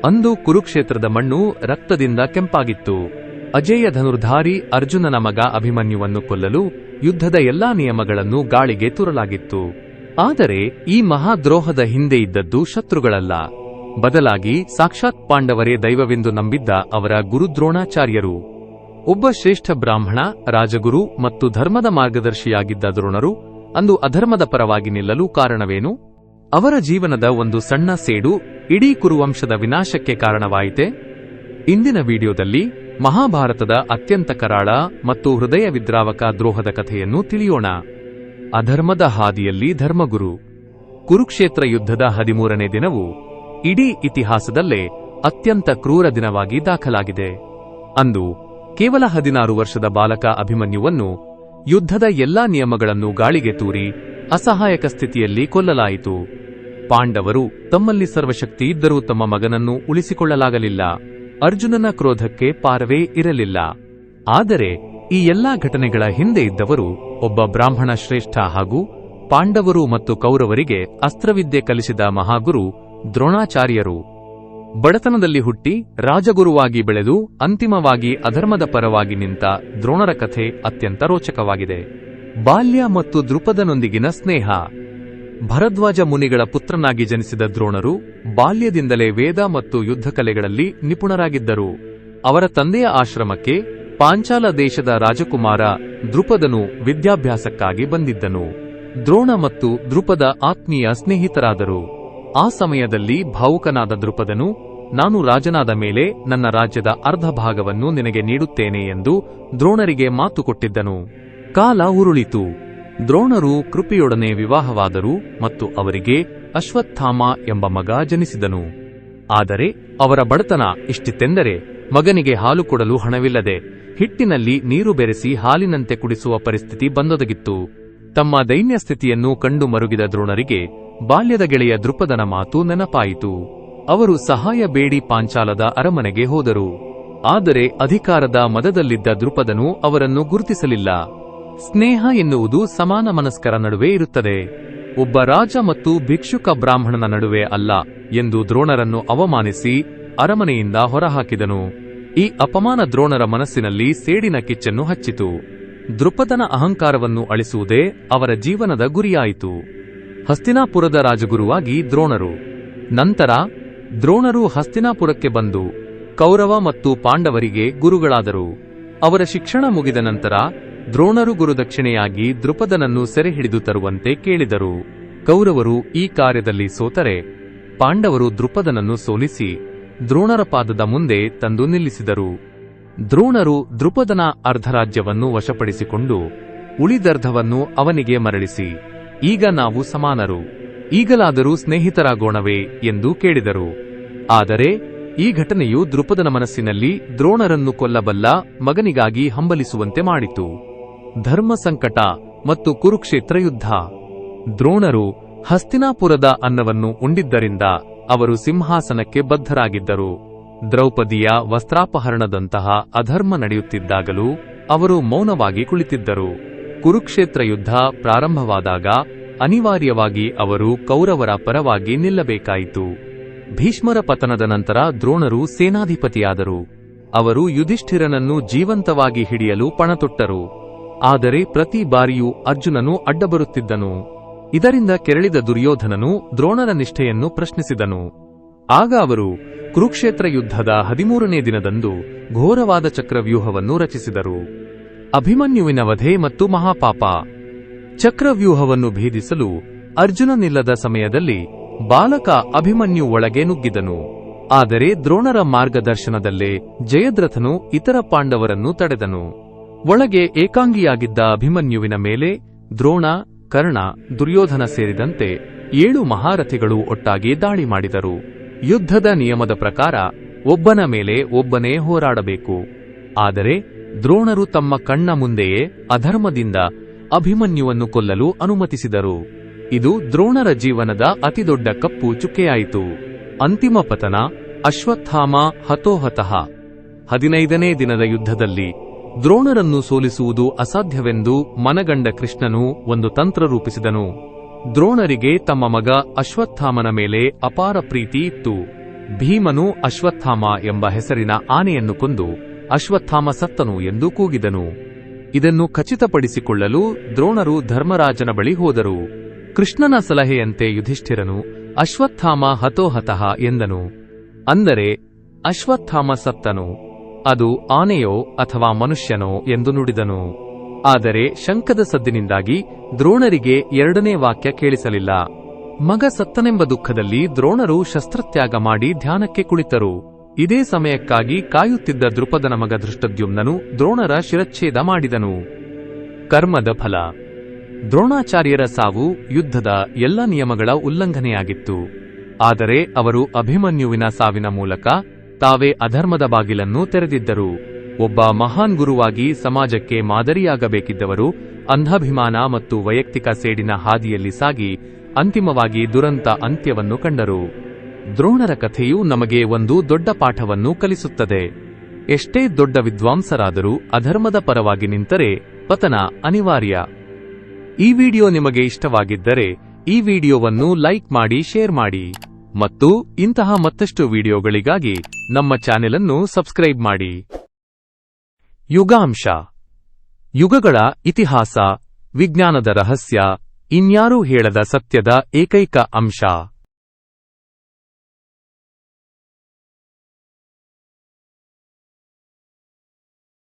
ಅಂದು ಕುರುಕ್ಷೇತ್ರದ ಮಣ್ಣು ರಕ್ತದಿಂದ ಕೆಂಪಾಗಿತ್ತು. ಅಜೇಯ ಧನುರ್ಧಾರಿ ಅರ್ಜುನನ ಮಗ ಅಭಿಮನ್ಯುವನ್ನು ಕೊಲ್ಲಲು ಯುದ್ಧದ ಎಲ್ಲಾ ನಿಯಮಗಳನ್ನು ಗಾಳಿಗೆ ತೂರಲಾಗಿತ್ತು. ಆದರೆ ಈ ಮಹಾದ್ರೋಹದ ಹಿಂದೆ ಇದ್ದದ್ದು ಶತ್ರುಗಳಲ್ಲ, ಬದಲಾಗಿ ಸಾಕ್ಷಾತ್ ಪಾಂಡವರೇ ದೈವವೆಂದು ನಂಬಿದ್ದ ಅವರ ಗುರು ದ್ರೋಣಾಚಾರ್ಯರು. ಒಬ್ಬ ಶ್ರೇಷ್ಠ ಬ್ರಾಹ್ಮಣ, ರಾಜಗುರು ಮತ್ತು ಧರ್ಮದ ಮಾರ್ಗದರ್ಶಿಯಾಗಿದ್ದ ದ್ರೋಣರು ಅಂದು ಅಧರ್ಮದ ಪರವಾಗಿ ನಿಲ್ಲಲು ಕಾರಣವೇನು? ಅವರ ಜೀವನದ ಒಂದು ಸಣ್ಣ ಸೇಡು ಇಡೀ ಕುರುವಂಶದ ವಿನಾಶಕ್ಕೆ ಕಾರಣವಾಯಿತೆ? ಇಂದಿನ ವಿಡಿಯೋದಲ್ಲಿ ಮಹಾಭಾರತದ ಅತ್ಯಂತ ಕರಾಳ ಮತ್ತು ಹೃದಯ ವಿದ್ರಾವಕ ದ್ರೋಹದ ಕಥೆಯನ್ನು ತಿಳಿಯೋಣ. ಅಧರ್ಮದ ಹಾದಿಯಲ್ಲಿ ಧರ್ಮಗುರು. ಕುರುಕ್ಷೇತ್ರ ಯುದ್ಧದ 13ನೇ ದಿನವು ಇಡೀ ಇತಿಹಾಸದಲ್ಲೇ ಅತ್ಯಂತ ಕ್ರೂರ ದಿನವಾಗಿ ದಾಖಲಾಗಿದೆ. ಅಂದು ಕೇವಲ 16 ವರ್ಷದ ಬಾಲಕ ಅಭಿಮನ್ಯುವನ್ನು ಯುದ್ಧದ ಎಲ್ಲಾ ನಿಯಮಗಳನ್ನು ಗಾಳಿಗೆ ತೂರಿ ಅಸಹಾಯಕ ಸ್ಥಿತಿಯಲ್ಲಿ ಕೊಲ್ಲಲಾಯಿತು. ಪಾಂಡವರು ತಮ್ಮಲ್ಲಿ ಸರ್ವಶಕ್ತಿ ಇದ್ದರೂ ತಮ್ಮ ಮಗನನ್ನು ಉಳಿಸಿಕೊಳ್ಳಲಾಗಲಿಲ್ಲ. ಅರ್ಜುನನ ಕ್ರೋಧಕ್ಕೆ ಪಾರವೇ ಇರಲಿಲ್ಲ. ಆದರೆ ಈ ಎಲ್ಲಾ ಘಟನೆಗಳ ಹಿಂದೆ ಇದ್ದವರು ಒಬ್ಬ ಬ್ರಾಹ್ಮಣ ಶ್ರೇಷ್ಠ ಹಾಗೂ ಪಾಂಡವರು ಮತ್ತು ಕೌರವರಿಗೆ ಅಸ್ತ್ರವಿದ್ಯೆ ಕಲಿಸಿದ ಮಹಾಗುರು ದ್ರೋಣಾಚಾರ್ಯರು. ಬಡತನದಲ್ಲಿ ಹುಟ್ಟಿ ರಾಜಗುರುವಾಗಿ ಬೆಳೆದು ಅಂತಿಮವಾಗಿ ಅಧರ್ಮದ ಪರವಾಗಿ ನಿಂತ ದ್ರೋಣರ ಕಥೆ ಅತ್ಯಂತ ರೋಚಕವಾಗಿದೆ. ಬಾಲ್ಯ ಮತ್ತು ದೃಪದನೊಂದಿಗಿನ ಸ್ನೇಹ. ಭರದ್ವಾಜ ಮುನಿಗಳ ಪುತ್ರನಾಗಿ ಜನಿಸಿದ ದ್ರೋಣರು ಬಾಲ್ಯದಿಂದಲೇ ವೇದ ಮತ್ತು ಯುದ್ಧ ಕಲೆಗಳಲ್ಲಿ ನಿಪುಣರಾಗಿದ್ದರು. ಅವರ ತಂದೆಯ ಆಶ್ರಮಕ್ಕೆ ಪಾಂಚಾಲ ದೇಶದ ರಾಜಕುಮಾರ ದೃಪದನು ವಿದ್ಯಾಭ್ಯಾಸಕ್ಕಾಗಿ ಬಂದಿದ್ದನು. ದ್ರೋಣ ಮತ್ತು ದೃಪದ ಆತ್ಮೀಯ ಸ್ನೇಹಿತರಾದರು. ಆ ಸಮಯದಲ್ಲಿ ಭಾವುಕನಾದ ದೃಪದನು, ನಾನು ರಾಜನಾದ ಮೇಲೆ ನನ್ನ ರಾಜ್ಯದ ಅರ್ಧ ಭಾಗವನ್ನು ನಿನಗೆ ನೀಡುತ್ತೇನೆ ಎಂದು ದ್ರೋಣರಿಗೆ ಮಾತು ಕೊಟ್ಟಿದ್ದನು. ಕಾಲ ಉರುಳಿತು. ದ್ರೋಣರು ಕೃಪೆಯೊಡನೆ ವಿವಾಹವಾದರು ಮತ್ತು ಅವರಿಗೆ ಅಶ್ವತ್ಥಾಮ ಎಂಬ ಮಗ ಜನಿಸಿದನು. ಆದರೆ ಅವರ ಬಡತನ ಇಷ್ಟಿತ್ತೆಂದರೆ ಮಗನಿಗೆ ಹಾಲು ಕೊಡಲು ಹಣವಿಲ್ಲದೆ ಹಿಟ್ಟಿನಲ್ಲಿ ನೀರು ಬೆರೆಸಿ ಹಾಲಿನಂತೆ ಕುಡಿಸುವ ಪರಿಸ್ಥಿತಿ ಬಂದೊದಗಿತ್ತು. ತಮ್ಮ ದೈನ್ಯ ಸ್ಥಿತಿಯನ್ನು ಕಂಡು ಮರುಗಿದ ದ್ರೋಣರಿಗೆ ಬಾಲ್ಯದ ಗೆಳೆಯ ದೃಪದನ ಮಾತು ನೆನಪಾಯಿತು. ಅವರು ಸಹಾಯ ಬೇಡಿ ಪಾಂಚಾಲದ ಅರಮನೆಗೆ ಹೋದರು. ಆದರೆ ಅಧಿಕಾರದ ಮದದಲ್ಲಿದ್ದ ದೃಪದನು ಅವರನ್ನು ಗುರುತಿಸಲಿಲ್ಲ. ಸ್ನೇಹ ಎನ್ನುವುದು ಸಮಾನ ಮನಸ್ಕರ ನಡುವೆ ಇರುತ್ತದೆ, ಒಬ್ಬ ರಾಜ ಮತ್ತು ಭಿಕ್ಷುಕ ಬ್ರಾಹ್ಮಣನ ನಡುವೆ ಅಲ್ಲ ಎಂದು ದ್ರೋಣರನ್ನು ಅವಮಾನಿಸಿ ಅರಮನೆಯಿಂದ ಹೊರಹಾಕಿದನು. ಈ ಅಪಮಾನ ದ್ರೋಣರ ಮನಸ್ಸಿನಲ್ಲಿ ಸೇಡಿನ ಕಿಚ್ಚನ್ನು ಹಚ್ಚಿತು. ದೃಪದನ ಅಹಂಕಾರವನ್ನು ಅಳಿಸುವುದೇ ಅವರ ಜೀವನದ ಗುರಿಯಾಯಿತು. ಹಸ್ತಿನಾಪುರದ ರಾಜಗುರುವಾಗಿ ದ್ರೋಣರು. ನಂತರ ದ್ರೋಣರು ಹಸ್ತಿನಾಪುರಕ್ಕೆ ಬಂದು ಕೌರವ ಮತ್ತು ಪಾಂಡವರಿಗೆ ಗುರುಗಳಾದರು. ಅವರ ಶಿಕ್ಷಣ ಮುಗಿದ ನಂತರ ದ್ರೋಣರು ಗುರುದಕ್ಷಿಣೆಯಾಗಿ ದೃಪದನನ್ನು ಸೆರೆ ಹಿಡಿದು ತರುವಂತೆ ಕೇಳಿದರು. ಕೌರವರು ಈ ಕಾರ್ಯದಲ್ಲಿ ಸೋತರೆ ಪಾಂಡವರು ದೃಪದನನ್ನು ಸೋಲಿಸಿ ದ್ರೋಣರ ಪಾದದ ಮುಂದೆ ತಂದು ನಿಲ್ಲಿಸಿದರು. ದ್ರೋಣರು ದೃಪದನ ಅರ್ಧರಾಜ್ಯವನ್ನು ವಶಪಡಿಸಿಕೊಂಡು ಉಳಿದರ್ಧವನ್ನು ಅವನಿಗೆ ಮರಳಿಸಿ, ಈಗ ನಾವು ಸಮಾನರು, ಈಗಲಾದರೂ ಸ್ನೇಹಿತರಾಗೋಣವೇ ಎಂದು ಕೇಳಿದರು. ಆದರೆ ಈ ಘಟನೆಯು ದೃಪದನ ಮನಸ್ಸಿನಲ್ಲಿ ದ್ರೋಣರನ್ನು ಕೊಲ್ಲಬಲ್ಲ ಮಗನಿಗಾಗಿ ಹಂಬಲಿಸುವಂತೆ ಮಾಡಿತು. ಧರ್ಮ ಸಂಕಟ ಮತ್ತು ಕುರುಕ್ಷೇತ್ರ ಯುದ್ಧ. ದ್ರೋಣರು ಹಸ್ತಿನಾಪುರದ ಅನ್ನವನ್ನು ಉಂಡಿದ್ದರಿಂದ ಅವರು ಸಿಂಹಾಸನಕ್ಕೆ ಬದ್ಧರಾಗಿದ್ದರು. ದ್ರೌಪದಿಯ ವಸ್ತ್ರಾಪಹರಣದಂತಹ ಅಧರ್ಮ ನಡೆಯುತ್ತಿದ್ದಾಗಲೂ ಅವರು ಮೌನವಾಗಿ ಕುಳಿತಿದ್ದರು. ಕುರುಕ್ಷೇತ್ರ ಯುದ್ಧ ಪ್ರಾರಂಭವಾದಾಗ ಅನಿವಾರ್ಯವಾಗಿ ಅವರು ಕೌರವರ ಪರವಾಗಿ ನಿಲ್ಲಬೇಕಾಯಿತು. ಭೀಷ್ಮರ ಪತನದ ನಂತರ ದ್ರೋಣರು ಸೇನಾಧಿಪತಿಯಾದರು. ಅವರು ಯುಧಿಷ್ಠಿರನನ್ನು ಜೀವಂತವಾಗಿ ಹಿಡಿಯಲು ಪಣತೊಟ್ಟರು. ಆದರೆ ಪ್ರತಿ ಬಾರಿಯೂ ಅರ್ಜುನನು ಅಡ್ಡಬರುತ್ತಿದ್ದನು. ಇದರಿಂದ ಕೆರಳಿದ ದುರ್ಯೋಧನನು ದ್ರೋಣರ ನಿಷ್ಠೆಯನ್ನು ಪ್ರಶ್ನಿಸಿದನು. ಆಗ ಅವರು ಕುರುಕ್ಷೇತ್ರ ಯುದ್ಧದ 13ನೇ ದಿನದಂದು ಘೋರವಾದ ಚಕ್ರವ್ಯೂಹವನ್ನು ರಚಿಸಿದರು. ಅಭಿಮನ್ಯುವಿನ ವಧೆ ಮತ್ತು ಮಹಾಪಾಪ. ಚಕ್ರವ್ಯೂಹವನ್ನು ಭೇದಿಸಲು ಅರ್ಜುನನಿಲ್ಲದ ಸಮಯದಲ್ಲಿ ಬಾಲಕ ಅಭಿಮನ್ಯು ಒಳಗೆ ನುಗ್ಗಿದನು. ಆದರೆ ದ್ರೋಣರ ಮಾರ್ಗದರ್ಶನದಲ್ಲೇ ಜಯದ್ರಥನು ಇತರ ಪಾಂಡವರನ್ನು ತಡೆದನು. ಒಳಗೆ ಏಕಾಂಗಿಯಾಗಿದ್ದ ಅಭಿಮನ್ಯುವಿನ ಮೇಲೆ ದ್ರೋಣ, ಕರ್ಣ, ದುರ್ಯೋಧನ ಸೇರಿದಂತೆ 7 ಮಹಾರಥಿಗಳು ಒಟ್ಟಾಗಿ ದಾಳಿ ಮಾಡಿದರು. ಯುದ್ಧದ ನಿಯಮದ ಪ್ರಕಾರ ಒಬ್ಬನ ಮೇಲೆ ಒಬ್ಬನೇ ಹೋರಾಡಬೇಕು. ಆದರೆ ದ್ರೋಣರು ತಮ್ಮ ಕಣ್ಣ ಮುಂದೆಯೇ ಅಧರ್ಮದಿಂದ ಅಭಿಮನ್ಯುವನ್ನು ಕೊಲ್ಲಲು ಅನುಮತಿಸಿದರು. ಇದು ದ್ರೋಣರ ಜೀವನದ ಅತಿದೊಡ್ಡ ಕಪ್ಪು ಚುಕ್ಕೆಯಾಯಿತು. ಅಂತಿಮ ಪತನ. ಅಶ್ವತ್ಥಾಮ ಹತೋಹತಃ. 15ನೇ ದಿನದ ಯುದ್ಧದಲ್ಲಿ ದ್ರೋಣರನ್ನು ಸೋಲಿಸುವುದು ಅಸಾಧ್ಯವೆಂದು ಮನಗಂಡ ಕೃಷ್ಣನು ಒಂದು ತಂತ್ರ ರೂಪಿಸಿದನು. ದ್ರೋಣರಿಗೆ ತಮ್ಮ ಮಗ ಅಶ್ವತ್ಥಾಮನ ಮೇಲೆ ಅಪಾರ ಪ್ರೀತಿ ಇತ್ತು. ಭೀಮನು ಅಶ್ವತ್ಥಾಮ ಎಂಬ ಹೆಸರಿನ ಆನೆಯನ್ನು ಕೊಂದು ಅಶ್ವತ್ಥಾಮ ಸತ್ತನು ಎಂದು ಕೂಗಿದನು. ಇದನ್ನು ಖಚಿತಪಡಿಸಿಕೊಳ್ಳಲು ದ್ರೋಣರು ಧರ್ಮರಾಜನ ಬಳಿ ಹೋದರು. ಕೃಷ್ಣನ ಸಲಹೆಯಂತೆ ಯುಧಿಷ್ಠಿರನು ಅಶ್ವತ್ಥಾಮ ಹತೋಹತಃ ಎಂದನು. ಅಂದರೆ ಅಶ್ವತ್ಥಾಮ ಸತ್ತನು, ಅದು ಆನೆಯೋ ಅಥವಾ ಮನುಷ್ಯನೋ ಎಂದು ನುಡಿದನು. ಆದರೆ ಶಂಖದ ಸದ್ದಿನಿಂದಾಗಿ ದ್ರೋಣರಿಗೆ ಎರಡನೇ ವಾಕ್ಯ ಕೇಳಿಸಲಿಲ್ಲ. ಮಗ ಸತ್ತನೆಂಬ ದುಃಖದಲ್ಲಿ ದ್ರೋಣರು ಶಸ್ತ್ರತ್ಯಾಗ ಮಾಡಿ ಧ್ಯಾನಕ್ಕೆ ಕುಳಿತರು. ಇದೇ ಸಮಯಕ್ಕಾಗಿ ಕಾಯುತ್ತಿದ್ದ ದೃಪದನ ಮಗ ಧೃಷ್ಟದ್ಯುಮ್ನನು ದ್ರೋಣರ ಶಿರಚ್ಛೇದ ಮಾಡಿದನು. ಕರ್ಮದ ಫಲ. ದ್ರೋಣಾಚಾರ್ಯರ ಸಾವು ಯುದ್ಧದ ಎಲ್ಲ ನಿಯಮಗಳ ಉಲ್ಲಂಘನೆಯಾಗಿತ್ತು. ಆದರೆ ಅವರು ಅಭಿಮನ್ಯುವಿನ ಸಾವಿನ ಮೂಲಕ ತಾವೇ ಅಧರ್ಮದ ಬಾಗಿಲನ್ನು ತೆರೆದಿದ್ದರು. ಒಬ್ಬ ಮಹಾನ್ ಗುರುವಾಗಿ ಸಮಾಜಕ್ಕೆ ಮಾದರಿಯಾಗಬೇಕಿದ್ದವರು ಅಂಧಾಭಿಮಾನ ಮತ್ತು ವೈಯಕ್ತಿಕ ಸೇಡಿನ ಹಾದಿಯಲ್ಲಿ ಸಾಗಿ ಅಂತಿಮವಾಗಿ ದುರಂತ ಅಂತ್ಯವನ್ನು ಕಂಡರು. ದ್ರೋಣರ ಕಥೆಯು ನಮಗೆ ಒಂದು ದೊಡ್ಡ ಪಾಠವನ್ನು ಕಲಿಸುತ್ತದೆ. ಎಷ್ಟೇ ದೊಡ್ಡ ವಿದ್ವಾಂಸರಾದರೂ ಅಧರ್ಮದ ಪರವಾಗಿ ನಿಂತರೆ ಪತನ ಅನಿವಾರ್ಯ. ಈ ವಿಡಿಯೋ ನಿಮಗೆ ಇಷ್ಟವಾಗಿದ್ದರೆ ಈ ವಿಡಿಯೋವನ್ನು ಲೈಕ್ ಮಾಡಿ, ಶೇರ್ ಮಾಡಿ ಮತ್ತು ಇಂತಹ ಮತ್ತಷ್ಟು ವಿಡಿಯೋಗಳಿಗಾಗಿ ನಮ್ಮ ಚಾನೆಲ್ ಅನ್ನು ಸಬ್ಸ್ಕ್ರೈಬ್ ಮಾಡಿ. ಯುಗಾಂಶ. ಯುಗಗಳ ಇತಿಹಾಸ, ವಿಜ್ಞಾನದ ರಹಸ್ಯ, ಇನ್ಯಾರೂ ಹೇಳದ ಸತ್ಯದ ಏಕೈಕ ಅಂಶ.